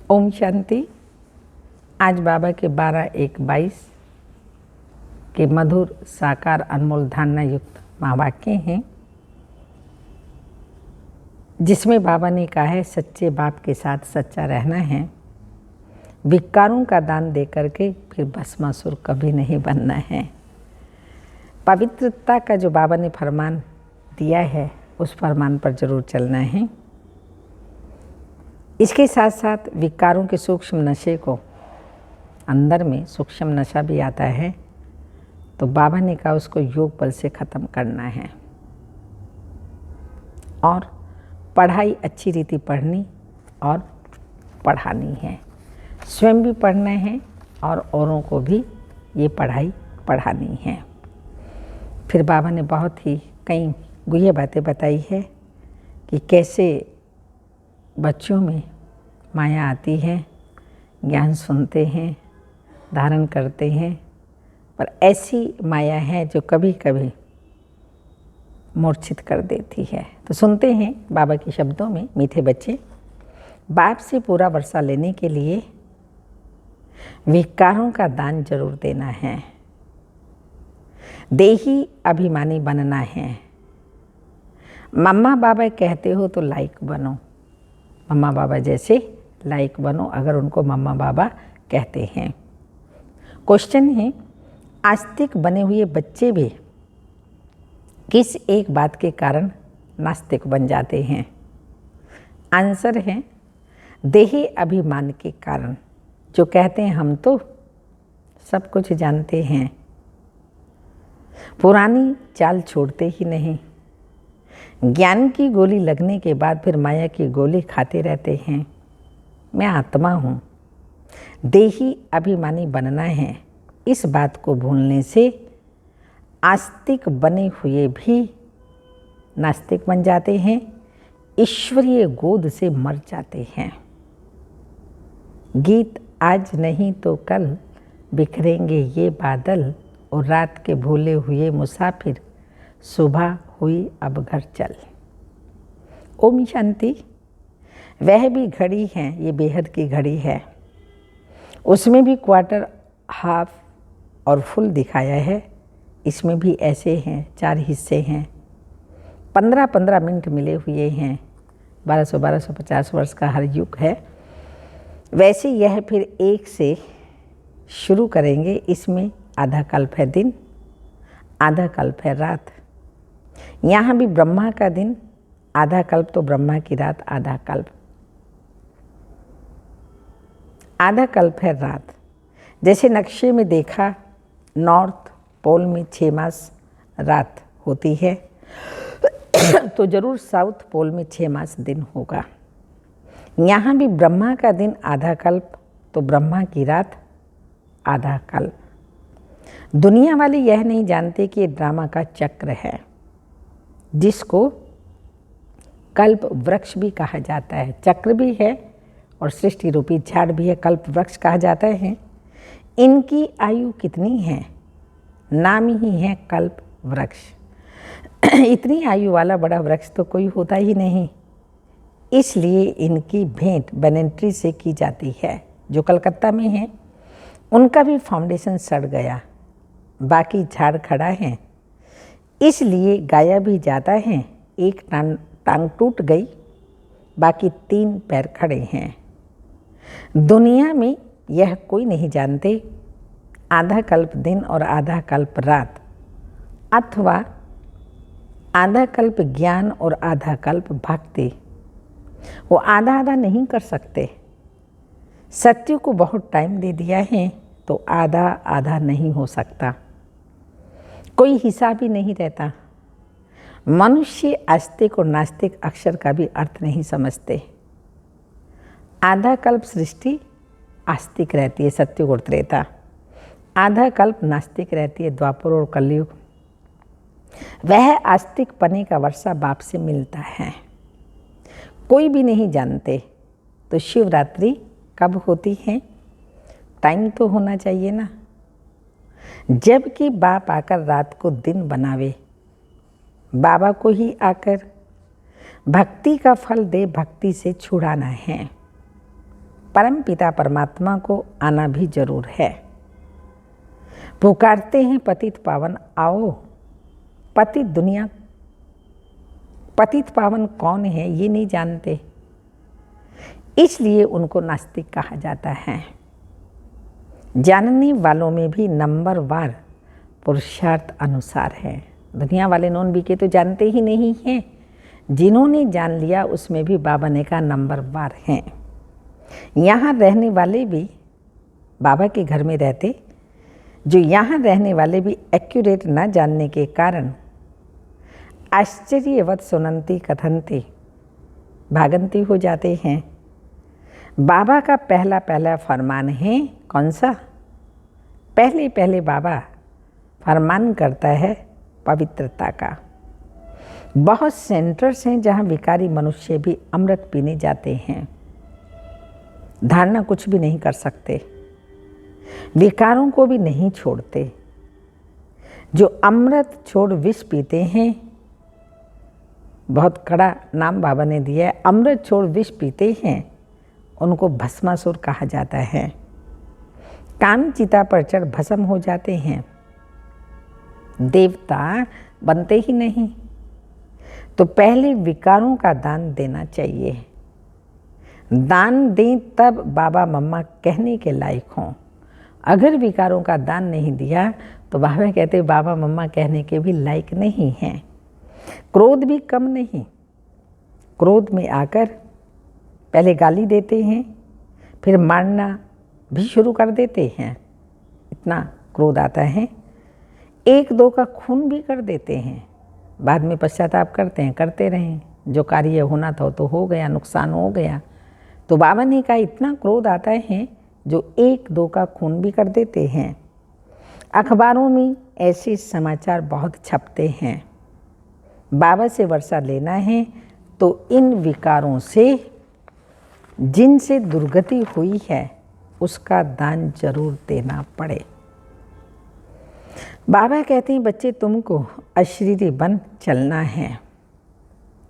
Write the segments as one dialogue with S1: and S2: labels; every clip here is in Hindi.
S1: ओम शांति। आज बाबा के 12-1-22 के मधुर साकार अनमोल धारणा युक्त महावाक्य हैं, जिसमें बाबा ने कहा है सच्चे बाप के साथ सच्चा रहना है, विकारों का दान दे करके फिर भस्मासुर कभी नहीं बनना है। पवित्रता का जो बाबा ने फरमान दिया है उस फरमान पर जरूर चलना है। इसके साथ साथ विकारों के सूक्ष्म नशे को, अंदर में सूक्ष्म नशा भी आता है, तो बाबा ने कहा उसको योग बल से ख़त्म करना है और पढ़ाई अच्छी रीति पढ़नी और पढ़ानी है। स्वयं भी पढ़ना है और औरों को भी ये पढ़ाई पढ़ानी है। फिर बाबा ने बहुत ही कई गुह्य बातें बताई है कि कैसे बच्चों में माया आती है, ज्ञान सुनते हैं, धारण करते हैं, पर ऐसी माया है जो कभी कभी मूर्छित कर देती है। तो सुनते हैं बाबा के शब्दों में, मीठे बच्चे, बाप से पूरा वर्षा लेने के लिए विकारों का दान जरूर देना है, देही अभिमानी बनना है। मम्मा बाबा कहते हो तो लायक बनो, मम्मा बाबा जैसे लायक बनो अगर उनको मम्मा बाबा कहते हैं। क्वेश्चन है, आस्तिक बने हुए बच्चे भी किस एक बात के कारण नास्तिक बन जाते हैं? आंसर है देही अभिमान के कारण, जो कहते हैं हम तो सब कुछ जानते हैं, पुरानी चाल छोड़ते ही नहीं, ज्ञान की गोली लगने के बाद फिर माया की गोली खाते रहते हैं। मैं आत्मा हूँ, देही अभिमानी बनना है। इस बात को भूलने से आस्तिक बने हुए भी नास्तिक बन जाते हैं, ईश्वरीय गोद से मर जाते हैं। गीत आज नहीं तो कल बिखरेंगे ये बादल, और रात के भूले हुए मुसाफिर सुबह हुई अब घर चल। ओम शांति। वह भी घड़ी है, ये बेहद की घड़ी है, उसमें भी क्वार्टर, हाफ और फुल दिखाया है। इसमें भी ऐसे हैं, 4 हिस्से हैं, 15-15 मिनट मिले हुए हैं। 1250 वर्ष का हर युग है। वैसे यह फिर 1 से शुरू करेंगे। इसमें आधा कल्प है दिन, आधा कल्प है रात। यहाँ भी ब्रह्मा का दिन, आधा कल्प तो ब्रह्मा की रात, आधा कल्प, आधा कल्प है रात। जैसे नक्शे में देखा, नॉर्थ पोल में 6 मास रात होती है, तो जरूर साउथ पोल में 6 मास दिन होगा। यहाँ भी ब्रह्मा का दिन आधा कल्प, तो ब्रह्मा की रात आधा कल्प। दुनिया वाले यह नहीं जानते कि ये ड्रामा का चक्र है, जिसको कल्प वृक्ष भी कहा जाता है। चक्र भी है और सृष्टि रूपी झाड़ भी है, कल्प वृक्ष कहा जाता है। इनकी आयु कितनी है? नाम ही है कल्प वृक्ष। इतनी आयु वाला बड़ा वृक्ष तो कोई होता ही नहीं, इसलिए इनकी भेंट बेनेंट्री से की जाती है। जो कलकत्ता में है उनका भी फाउंडेशन सड़ गया, बाकी झाड़ खड़ा है, इसलिए गाया भी जाता है। एक टांग टूट गई, बाकी 3 पैर खड़े हैं। दुनिया में यह कोई नहीं जानते, आधा कल्प दिन और आधा कल्प रात, अथवा आधा कल्प ज्ञान और आधा कल्प भक्ति। वो आधा आधा नहीं कर सकते। सत्य को बहुत टाइम दे दिया है तो आधा आधा नहीं हो सकता, कोई हिसाब ही नहीं रहता। मनुष्य आस्तिक और नास्तिक अक्षर का भी अर्थ नहीं समझते। आधा कल्प सृष्टि आस्तिक रहती है, सत्युग और त्रेता। आधा कल्प नास्तिक रहती है, द्वापर और कलयुग। वह आस्तिक पने का वर्षा बाप से मिलता है, कोई भी नहीं जानते। तो शिवरात्रि कब होती है? टाइम तो होना चाहिए ना। जबकि बाप आकर रात को दिन बनावे, बाबा को ही आकर भक्ति का फल दे, भक्ति से छुड़ाना है। परम पिता परमात्मा को आना भी जरूर है। पुकारते हैं पतित पावन आओ। पतित पावन कौन है ये नहीं जानते, इसलिए उनको नास्तिक कहा जाता है। जानने वालों में भी नंबरवार पुरुषार्थ अनुसार है। दुनिया वाले नॉन बीके तो जानते ही नहीं हैं, जिन्होंने जान लिया उसमें भी बाबा ने कहा नंबरवार हैं। यहाँ रहने वाले भी बाबा के घर में रहते, जो यहाँ रहने वाले भी एक्यूरेट न जानने के कारण आश्चर्यवत सुनंती कथनती भागंती हो जाते हैं। बाबा का पहला फरमान है कौन सा? पहले बाबा फरमान करता है पवित्रता का। बहुत सेंटर्स हैं जहाँ विकारी मनुष्य भी अमृत पीने जाते हैं, धारणा कुछ भी नहीं कर सकते, विकारों को भी नहीं छोड़ते। जो अमृत छोड़ विष पीते हैं, बहुत कड़ा नाम बाबा ने दिया है, अमृत छोड़ विष पीते हैं, उनको भस्मासुर कहा जाता है। काम चिता पर चढ़ भस्म हो जाते हैं, देवता बनते ही नहीं। तो पहले विकारों का दान देना चाहिए। दान दें तब बाबा मम्मा कहने के लायक हों। अगर विकारों का दान नहीं दिया तो बाबा कहते बाबा मम्मा कहने के भी लायक नहीं हैं। क्रोध भी कम नहीं, क्रोध में आकर पहले गाली देते हैं, फिर मारना भी शुरू कर देते हैं। इतना क्रोध आता है, एक दो का खून भी कर देते हैं, बाद में पश्चाताप करते हैं, करते रहें, जो कार्य होना था तो हो गया, नुकसान हो गया। तो बाबा ने कहा इतना क्रोध आता है जो एक दो का खून भी कर देते हैं। अखबारों में ऐसे समाचार बहुत छपते हैं। बाबा से वर्षा लेना है तो इन विकारों से जिनसे दुर्गति हुई है उसका दान जरूर देना पड़े। बाबा कहते हैं बच्चे तुमको अशरीरी बन चलना है,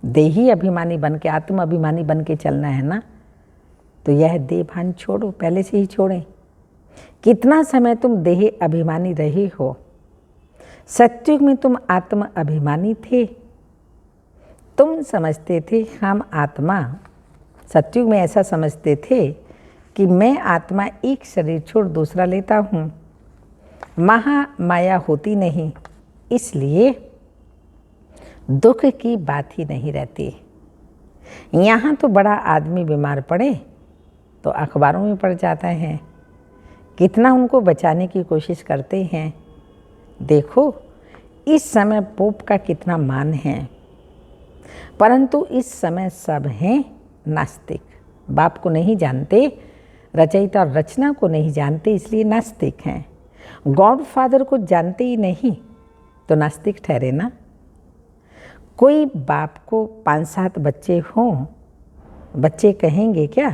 S1: देही अभिमानी बन के, आत्म अभिमानी बन के चलना है ना, तो यह देह भान छोड़ो, पहले से ही छोड़ें। कितना समय तुम देह अभिमानी रहे हो। सत्युग में तुम आत्म अभिमानी थे, तुम समझते थे हम आत्मा, सत्युग में ऐसा समझते थे कि मैं आत्मा एक शरीर छोड़ दूसरा लेता हूँ, महामाया होती नहीं, इसलिए दुख की बात ही नहीं रहती। यहाँ तो बड़ा आदमी बीमार पड़े तो अखबारों में पड़ जाता है, कितना उनको बचाने की कोशिश करते हैं। देखो इस समय पोप का कितना मान है, परंतु इस समय सब हैं नास्तिक। बाप को नहीं जानते, रचयिता और रचना को नहीं जानते, इसलिए नास्तिक हैं। गॉड फादर को जानते ही नहीं तो नास्तिक ठहरे ना। कोई बाप को 5-7 बच्चे हों, बच्चे कहेंगे क्या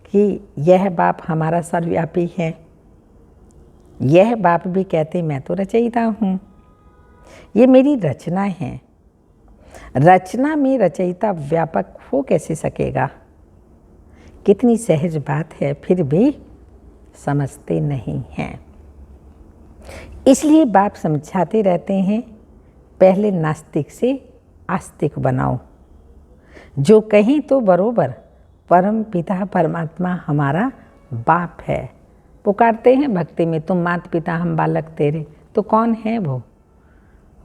S1: कि यह बाप हमारा सर्वव्यापी है। यह बाप भी कहते मैं तो रचयिता हूँ, ये मेरी रचना है। रचना में रचयिता व्यापक हो कैसे सकेगा। कितनी सहज बात है, फिर भी समझते नहीं हैं। इसलिए बाप समझाते रहते हैं पहले नास्तिक से आस्तिक बनाओ। जो कहें तो बरोबर परम पिता परमात्मा हमारा बाप है। पुकारते हैं भक्ति में तुम माता पिता हम बालक तेरे, तो कौन है वो?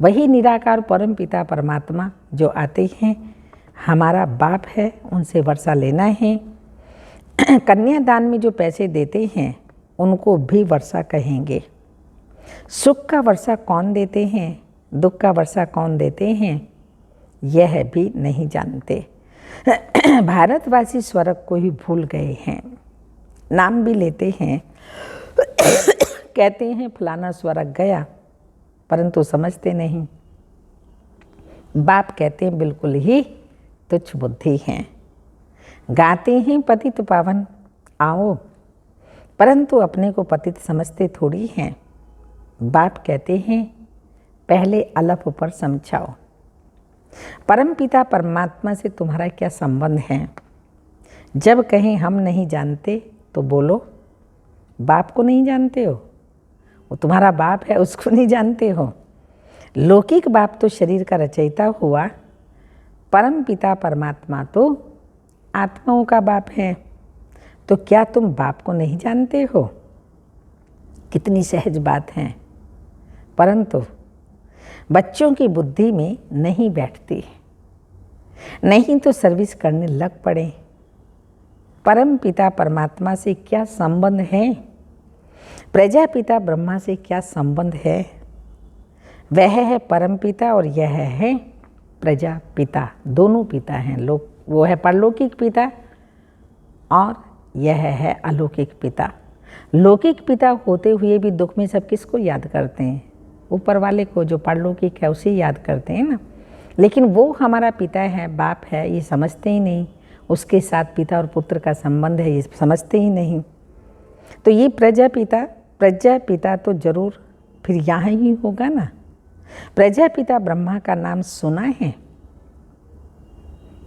S1: वही निराकार परम पिता परमात्मा जो आते हैं, हमारा बाप है, उनसे वर्षा लेना है। कन्यादान में जो पैसे देते हैं उनको भी वर्षा कहेंगे। सुख का वर्षा कौन देते हैं, दुख का वर्षा कौन देते हैं, यह भी नहीं जानते। भारतवासी स्वर्ग को ही भूल गए हैं, नाम भी लेते हैं, कहते हैं फलाना स्वर्ग गया, परंतु समझते नहीं। बाप कहते हैं बिल्कुल ही तुच्छ बुद्धि हैं। गाते हैं पतित पावन आओ, परंतु अपने को पतित समझते थोड़ी हैं। बाप कहते हैं पहले अलफ पर समझाओ, परमपिता परमात्मा से तुम्हारा क्या संबंध है। जब कहें हम नहीं जानते तो बोलो बाप को नहीं जानते हो, वो तुम्हारा बाप है, उसको नहीं जानते हो। लौकिक बाप तो शरीर का रचयिता हुआ, परम पिता परमात्मा तो आत्माओं का बाप है। तो क्या तुम बाप को नहीं जानते हो? कितनी सहज बात है, परंतु बच्चों की बुद्धि में नहीं बैठती। नहीं तो सर्विस करने लग पड़े। परम पिता परमात्मा से क्या संबंध है? प्रजापिता ब्रह्मा से क्या संबंध है? वह है परम पिता और यह है प्रजापिता। दोनों पिता हैं। लोग वो है परलौकिक पिता और यह है अलौकिक पिता। लौकिक पिता होते हुए भी दुख में सब किसको याद करते हैं? ऊपर वाले को, जो परलौकिक है उसे याद करते हैं ना। लेकिन वो हमारा पिता है, बाप है, ये समझते ही नहीं। उसके साथ पिता और पुत्र का संबंध है, ये समझते ही नहीं। तो ये प्रजापिता तो जरूर फिर यहाँ ही होगा ना। प्रजापिता ब्रह्मा का नाम सुना है।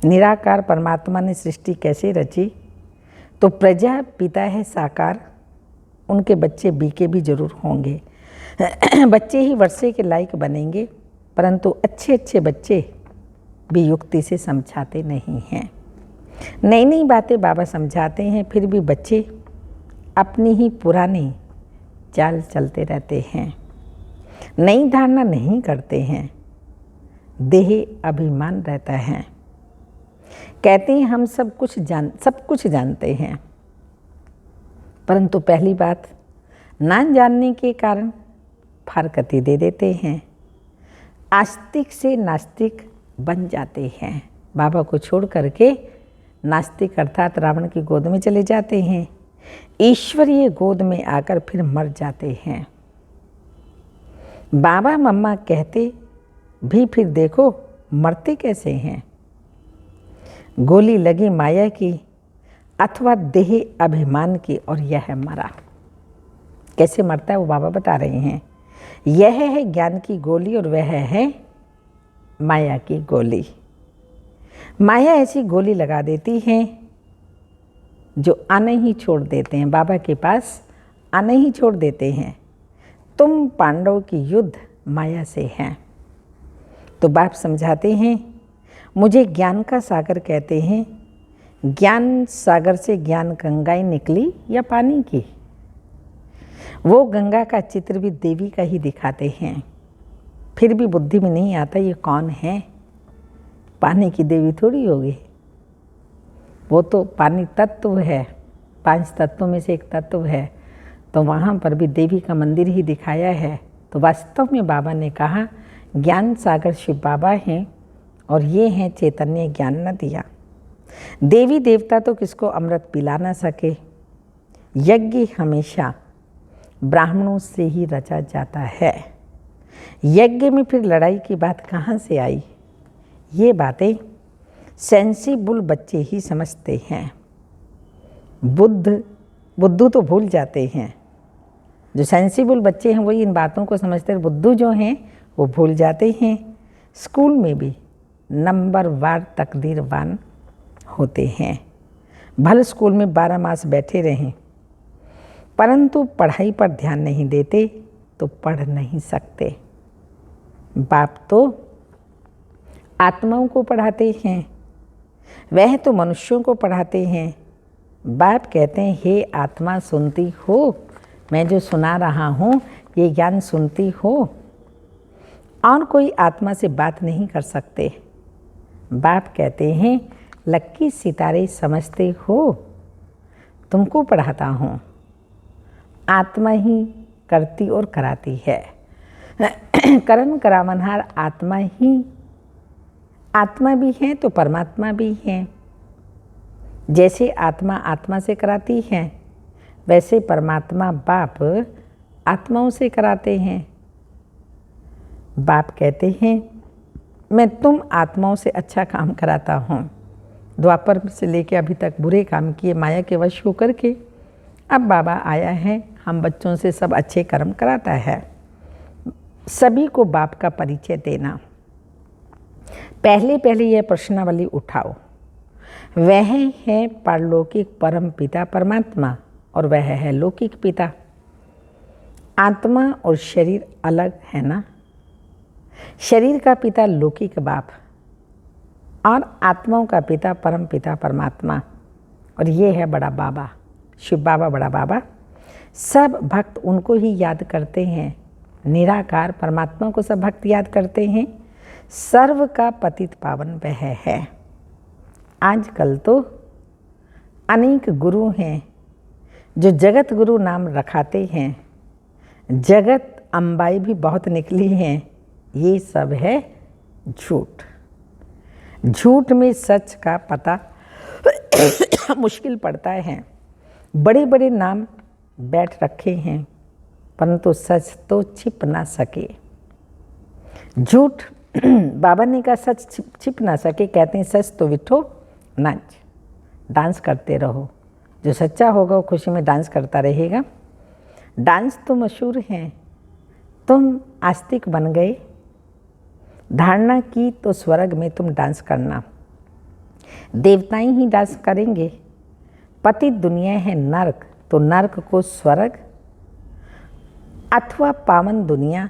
S1: निराकार परमात्मा ने सृष्टि कैसे रची? तो प्रजापिता है साकार, उनके बच्चे बीके भी जरूर होंगे। बच्चे ही वर्षे के लायक बनेंगे, परंतु अच्छे अच्छे बच्चे भी युक्ति से समझाते नहीं हैं। नई नई बातें बाबा समझाते हैं, फिर भी बच्चे अपनी ही पुरानी चाल चलते रहते हैं। नई धारणा नहीं करते हैं। देह अभिमान रहता है। कहते हैं हम सब कुछ जानते हैं, परंतु पहली बात ना जानने के कारण फारकती दे देते हैं। आस्तिक से नास्तिक बन जाते हैं। बाबा को छोड़ करके नास्तिक अर्थात रावण की गोद में चले जाते हैं। ईश्वरीय गोद में आकर फिर मर जाते हैं। बाबा मम्मा कहते भी फिर देखो मरते कैसे हैं। गोली लगी माया की अथवा देह अभिमान की और यह मरा। कैसे मरता है वो बाबा बता रहे हैं। यह है ज्ञान की गोली और वह है माया की गोली। माया ऐसी गोली लगा देती है जो आने ही छोड़ देते हैं, बाबा के पास आने ही छोड़ देते हैं। तुम पांडव की युद्ध माया से हैं। तो बाप समझाते हैं, मुझे ज्ञान का सागर कहते हैं। ज्ञान सागर से ज्ञान गंगाएं निकली या पानी की? वो गंगा का चित्र भी देवी का ही दिखाते हैं। फिर भी बुद्धि में नहीं आता ये कौन है। पानी की देवी थोड़ी होगी, वो तो पानी तत्व है, 5 तत्वों में से एक तत्व है। तो वहाँ पर भी देवी का मंदिर ही दिखाया है। तो वास्तव में बाबा ने कहा ज्ञान सागर शिव बाबा हैं और ये हैं चैतन्य ज्ञान नदियाँ। देवी देवता तो किसको अमृत पिला ना सके। यज्ञ हमेशा ब्राह्मणों से ही रचा जाता है। यज्ञ में फिर लड़ाई की बात कहाँ से आई? ये बातें सेंसिबल बच्चे ही समझते हैं। बुद्धू तो भूल जाते हैं। जो सेंसिबल बच्चे हैं वही इन बातों को समझते हैं। बुद्धू जो हैं वो भूल जाते हैं। स्कूल में भी नंबरवार तकदीरवान होते हैं। भले स्कूल में 12 मास बैठे रहें, परंतु पढ़ाई पर ध्यान नहीं देते तो पढ़ नहीं सकते। बाप तो आत्माओं को पढ़ाते हैं, वह तो मनुष्यों को पढ़ाते हैं। बाप कहते हैं हे आत्मा सुनती हो, मैं जो सुना रहा हूँ ये ज्ञान सुनती हो। और कोई आत्मा से बात नहीं कर सकते। बाप कहते हैं लक्की सितारे समझते हो, तुमको पढ़ाता हूँ। आत्मा ही करती और कराती है। करन करावनहार आत्मा ही, आत्मा भी है तो परमात्मा भी है। जैसे आत्मा आत्मा से कराती है, वैसे परमात्मा बाप आत्माओं से कराते हैं। बाप कहते हैं मैं तुम आत्माओं से अच्छा काम कराता हूँ। द्वापर से लेके अभी तक बुरे काम किए माया के वश होकर के, अब बाबा आया है, हम बच्चों से सब अच्छे कर्म कराता है। सभी को बाप का परिचय देना। पहले यह प्रश्नावली उठाओ, वह है पारलौकिक परम पिता परमात्मा और वह है लौकिक पिता। आत्मा और शरीर अलग है ना। शरीर का पिता लौकिक बाप और आत्माओं का पिता परम पिता परमात्मा, और ये है बड़ा बाबा, शिव बाबा, बड़ा बाबा। सब भक्त उनको ही याद करते हैं, निराकार परमात्मा को सब भक्त याद करते हैं। सर्व का पतित पावन वह है। आजकल तो अनेक गुरु हैं जो जगत गुरु नाम रखाते हैं। जगत अम्बाई भी बहुत निकली हैं। ये सब है झूठ। झूठ में सच का पता मुश्किल पड़ता है। बड़े बड़े नाम बैठ रखे हैं परंतु सच तो छिप ना सके। झूठ बाबा ने कहा सच छिप ना सके, कहते हैं सच तो विठो नाच, डांस करते रहो। जो सच्चा होगा वो खुशी में डांस करता रहेगा। डांस तो मशहूर है। तुम आस्तिक बन गए, धारणा की तो स्वर्ग में तुम डांस करना। देवताएं ही डांस करेंगे। पतित दुनिया है नरक, तो नरक को स्वर्ग अथवा पावन दुनिया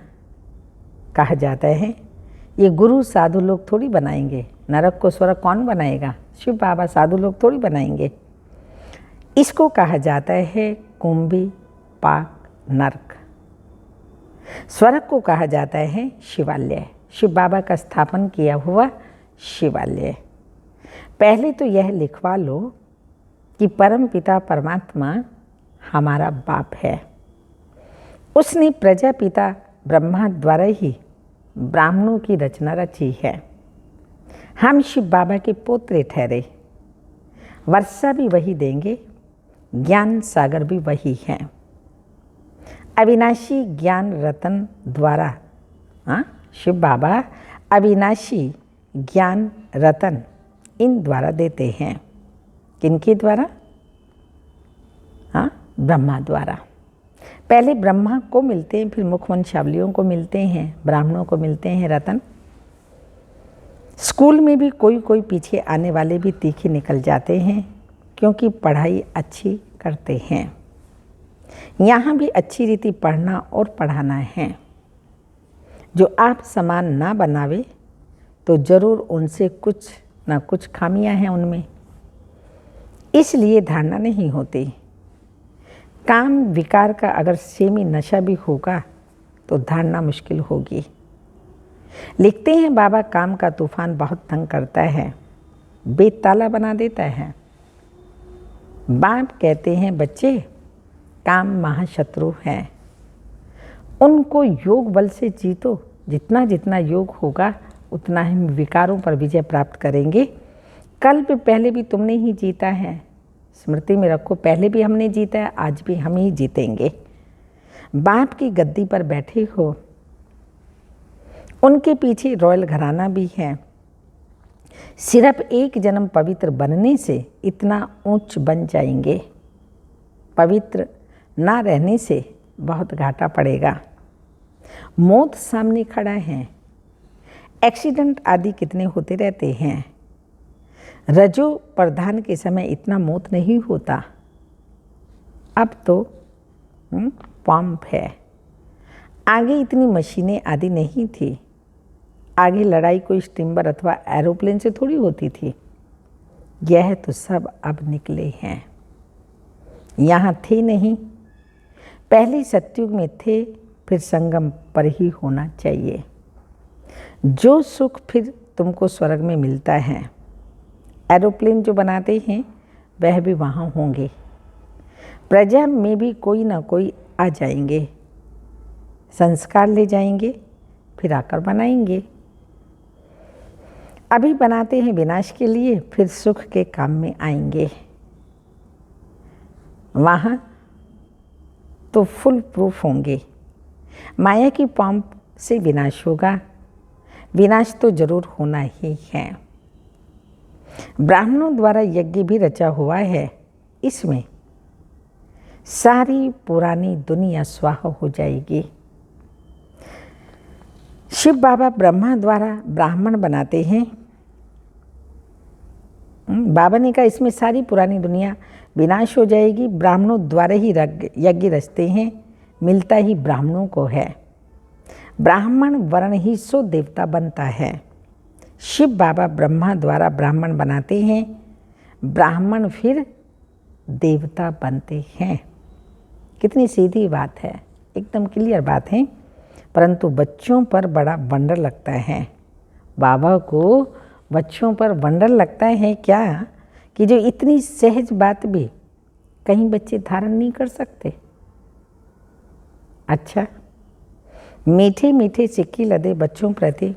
S1: कहा जाता है। ये गुरु साधु लोग थोड़ी बनाएंगे। नरक को स्वर्ग कौन बनाएगा? शिव बाबा, साधु लोग थोड़ी बनाएंगे। इसको कहा जाता है कुंभी पाक नरक। स्वर्ग को कहा जाता है शिवालय, शिव बाबा का स्थापन किया हुआ शिवालय। पहले तो यह लिखवा लो कि परम पिता परमात्मा हमारा बाप है। उसने प्रजापिता ब्रह्मा द्वारा ही ब्राह्मणों की रचना रची है। हम शिव बाबा के पोते ठहरे। वर्षा भी वही देंगे, ज्ञान सागर भी वही है। अविनाशी ज्ञान रतन द्वारा, शिव बाबा अविनाशी ज्ञान रतन इन द्वारा देते हैं। किनके द्वारा? ब्रह्मा द्वारा। पहले ब्रह्मा को मिलते हैं, फिर मुखवंशावलियों को मिलते हैं, ब्राह्मणों को मिलते हैं रतन। स्कूल में भी कोई कोई पीछे आने वाले भी तीखे निकल जाते हैं क्योंकि पढ़ाई अच्छी करते हैं। यहाँ भी अच्छी रीति पढ़ना और पढ़ाना है। जो आप समान ना बनावे तो ज़रूर उनसे कुछ ना कुछ खामियां हैं उनमें, इसलिए धारणा नहीं होती। काम विकार का अगर सेमी नशा भी होगा तो धारणा मुश्किल होगी। लिखते हैं बाबा काम का तूफान बहुत तंग करता है, बेताला बना देता है। बाप कहते हैं बच्चे काम महाशत्रु है, उनको योग बल से जीतो। जितना जितना योग होगा उतना हम विकारों पर विजय प्राप्त करेंगे। कल भी पहले भी तुमने ही जीता है, स्मृति में रखो। पहले भी हमने जीता है, आज भी हम ही जीतेंगे। बाप की गद्दी पर बैठे हो, उनके पीछे रॉयल घराना भी है। सिर्फ एक जन्म पवित्र बनने से इतना ऊंच बन जाएंगे, पवित्र ना रहने से बहुत घाटा पड़ेगा। मौत सामने खड़ा है। एक्सीडेंट आदि कितने होते रहते हैं। रजो प्रधान के समय इतना मौत नहीं होता। अब तो पंप है। आगे इतनी मशीनें आदि नहीं थी। आगे लड़ाई कोई स्टीमर अथवा एरोप्लेन से थोड़ी होती थी। यह तो सब अब निकले हैं। यहाँ थे नहीं, पहले सतयुग में थे, फिर संगम पर ही होना चाहिए। जो सुख फिर तुमको स्वर्ग में मिलता है, एरोप्लेन जो बनाते हैं वह भी वहाँ होंगे। प्रजा में भी कोई ना कोई आ जाएंगे, संस्कार ले जाएंगे, फिर आकर बनाएंगे। अभी बनाते हैं विनाश के लिए, फिर सुख के काम में आएंगे। वहाँ तो फुल प्रूफ होंगे। माया की पंप से विनाश होगा, विनाश तो जरूर होना ही है। ब्राह्मणों द्वारा यज्ञ भी रचा हुआ है, इसमें सारी पुरानी दुनिया स्वाहा हो जाएगी। शिव बाबा ब्रह्मा द्वारा ब्राह्मण बनाते हैं, बाबा ने कहा इसमें सारी पुरानी दुनिया विनाश हो जाएगी, ब्राह्मणों द्वारा ही यज्ञ रचते हैं, मिलता ही ब्राह्मणों को है, ब्राह्मण वर्ण ही सो देवता बनता है। शिव बाबा ब्रह्मा द्वारा ब्राह्मण बनाते हैं, ब्राह्मण फिर देवता बनते हैं। कितनी सीधी बात है, एकदम क्लियर बात है, परंतु बच्चों पर बड़ा वंडर लगता है। बाबा को बच्चों पर वंडर लगता है क्या कि जो इतनी सहज बात भी कहीं बच्चे धारण नहीं कर सकते। अच्छा, मीठे मीठे सिक्के लदे बच्चों प्रति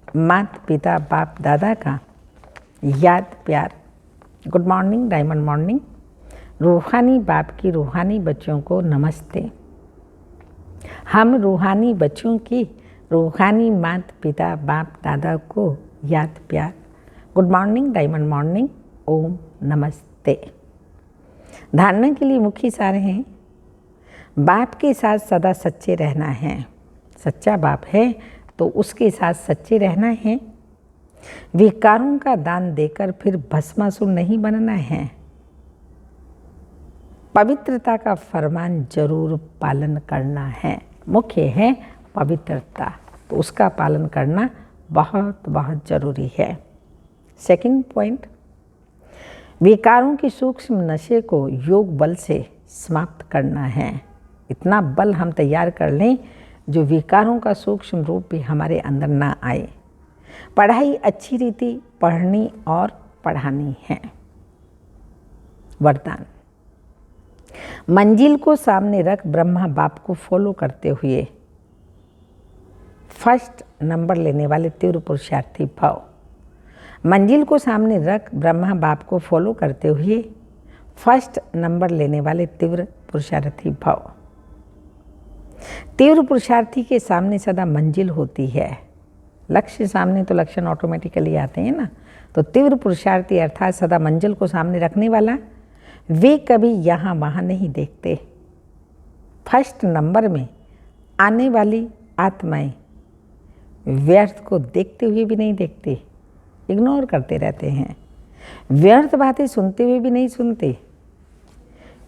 S1: माता पिता बाप दादा का याद प्यार। Good morning, diamond morning. रूहानी बाप की रूहानी बच्चों को नमस्ते। हम रूहानी बच्चों की रूहानी माता पिता बाप दादा को याद प्यार। Good morning, diamond morning. Om नमस्ते। धारणा के लिए मुख्य सार हैं, बाप के साथ सदा सच्चे रहना है। सच्चा बाप है तो उसके साथ सच्चे रहना है। विकारों का दान देकर फिर भस्मासुर नहीं बनना है। पवित्रता का फरमान जरूर पालन करना है। मुख्य है पवित्रता, तो उसका पालन करना बहुत बहुत जरूरी है। सेकंड पॉइंट, विकारों की सूक्ष्म नशे को योग बल से समाप्त करना है। इतना बल हम तैयार कर लें जो विकारों का सूक्ष्म रूप भी हमारे अंदर ना आए। पढ़ाई अच्छी रीति पढ़नी और पढ़ानी है। वरदान, मंजिल को सामने रख ब्रह्मा बाप को फॉलो करते हुए फर्स्ट नंबर लेने वाले तीव्र पुरुषार्थी भव। मंजिल को सामने रख ब्रह्मा बाप को फॉलो करते हुए फर्स्ट नंबर लेने वाले तीव्र पुरुषार्थी भव। तीव्र पुरुषार्थी के सामने सदा मंजिल होती है। लक्ष्य सामने तो लक्षण ऑटोमेटिकली आते हैं ना। तो तीव्र पुरुषार्थी अर्थात सदा मंजिल को सामने रखने वाला, वे कभी यहाँ वहाँ नहीं देखते। फर्स्ट नंबर में आने वाली आत्माएं व्यर्थ को देखते हुए भी नहीं देखते, इग्नोर करते रहते हैं। व्यर्थ बातें सुनते हुए भी नहीं सुनते।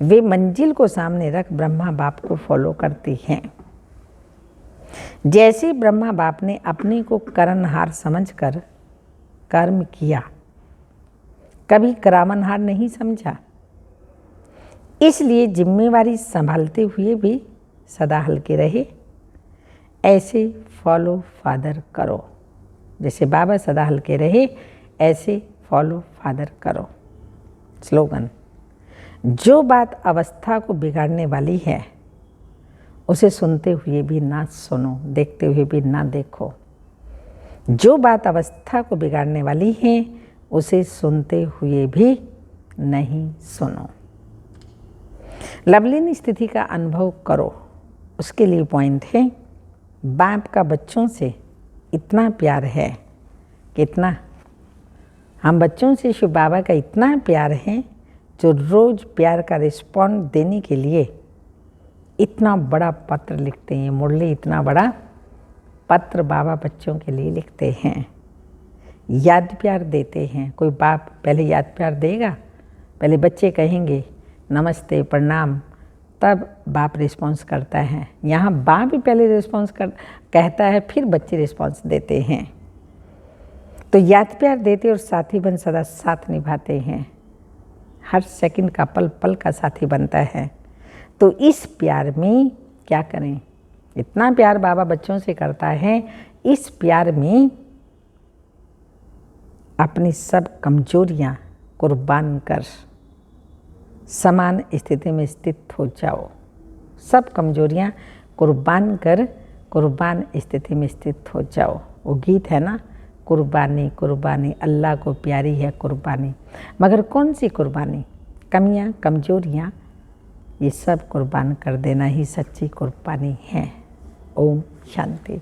S1: वे मंजिल को सामने रख ब्रह्मा बाप को फॉलो करते हैं। जैसे ब्रह्मा बाप ने अपने को करनहार समझकर कर्म किया, कभी करावनहार नहीं समझा, इसलिए जिम्मेवारी संभालते हुए भी सदा हल्के रहे। ऐसे फॉलो फादर करो। जैसे बाबा सदा हल्के रहे, ऐसे फॉलो फादर करो। स्लोगन, जो बात अवस्था को बिगाड़ने वाली है उसे सुनते हुए भी ना सुनो, देखते हुए भी ना देखो। जो बात अवस्था को बिगाड़ने वाली है उसे सुनते हुए भी नहीं सुनो। लवलीन स्थिति का अनुभव करो। उसके लिए पॉइंट है, बाप का बच्चों से इतना प्यार है, कितना हम बच्चों से शिव बाबा का इतना प्यार है जो रोज प्यार का रिस्पॉन्ड देने के लिए इतना बड़ा पत्र लिखते हैं। मुरली इतना बड़ा पत्र बाबा बच्चों के लिए लिखते हैं, याद प्यार देते हैं। कोई बाप पहले याद प्यार देगा, पहले बच्चे कहेंगे नमस्ते प्रणाम, तब बाप रिस्पॉन्स करता है। यहाँ बाप भी पहले रिस्पॉन्स कहता है, फिर बच्चे रिस्पॉन्स देते हैं। तो याद प्यार देते और साथी बन सदा साथ निभाते हैं। हर सेकंड का पल पल का साथी बनता है। तो इस प्यार में क्या करें? इतना प्यार बाबा बच्चों से करता है, इस प्यार में अपनी सब कमजोरियाँ कुर्बान कर समान स्थिति में स्थित हो जाओ। सब कमजोरियाँ कुर्बान कर कुर्बान स्थिति में स्थित हो जाओ। वो गीत है ना, कुर्बानी कुर्बानी अल्लाह को प्यारी है कुर्बानी। मगर कौन सी कुर्बानी? कमियाँ कमजोरियाँ ये सब कुर्बान कर देना ही सच्ची कुर्बानी है। ओम शांति।